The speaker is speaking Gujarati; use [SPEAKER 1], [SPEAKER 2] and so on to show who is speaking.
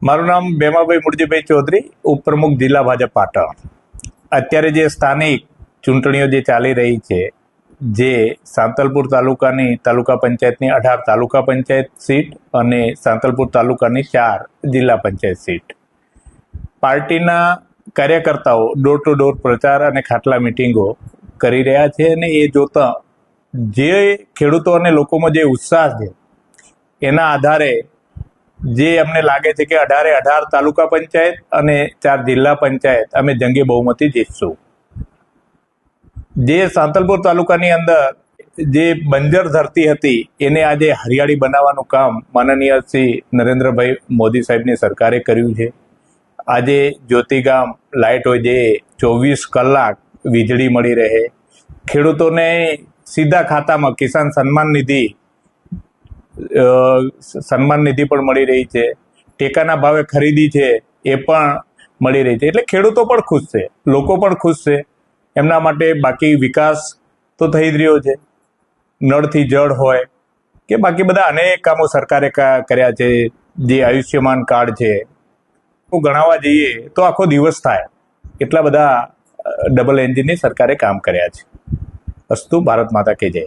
[SPEAKER 1] મારું નામ ભેમાભાઈ મુરજીભાઈ ચૌધરી, ઉપપ્રમુખ જિલ્લા ભાજપ પાટણ. અત્યારે જે સ્થાનિક ચૂંટણીઓ જે ચાલી રહી છે, જે સાંતલપુર તાલુકાની તાલુકા પંચાયતની 18 તાલુકા પંચાયત સીટ અને સાંતલપુર તાલુકાની 4 જિલ્લા પંચાયત સીટ, પાર્ટીના કાર્યકર્તાઓ ડોર ટુ ડોર પ્રચાર અને ખાટલા મિટિંગો કરી રહ્યા છે. અને એ જોતા જે ખેડૂતો અને લોકોમાં જે ઉત્સાહ છે, એના આધારે જે અમને લાગે છે કે 18 તાલુકા પંચાયત અને 4 જિલ્લા પંચાયત અમે જંગી બહુમતી જીતશું. જે સાંતલપુર તાલુકાની અંદર જે બંજર ધરતી હતી એને આજે હરિયાળી બનાવવાનું કામ માનનીય શ્રી નરેન્દ્રભાઈ મોદી સાહેબની સરકારે કર્યું છે. આજે જ્યોતિગામ લાઇટ હોય, જે 24 કલાક વીજળી મળી રહે, ખેડૂતોને સીધા ખાતામાં કિસાન સન્માન નિધિ પણ મળી રહી છે, ટેકાના ભાવે ખરીદી છે એ પણ મળી રહી છે. એટલે ખેડૂતો પણ ખુશ છે, લોકો પણ ખુશ છે. એમના માટે બાકી વિકાસ તો થઈ જ રહ્યો છે, નળથી જળ હોય કે બાકી બધા અનેક કામો સરકારે કર્યા છે. જે આયુષ્યમાન કાર્ડ છે, ગણાવવા જઈએ તો આખો દિવસ થાય, એટલા બધા ડબલ એન્જિનની સરકારે કામ કર્યા છે. અસ્તુ ભારત માતા કે જય.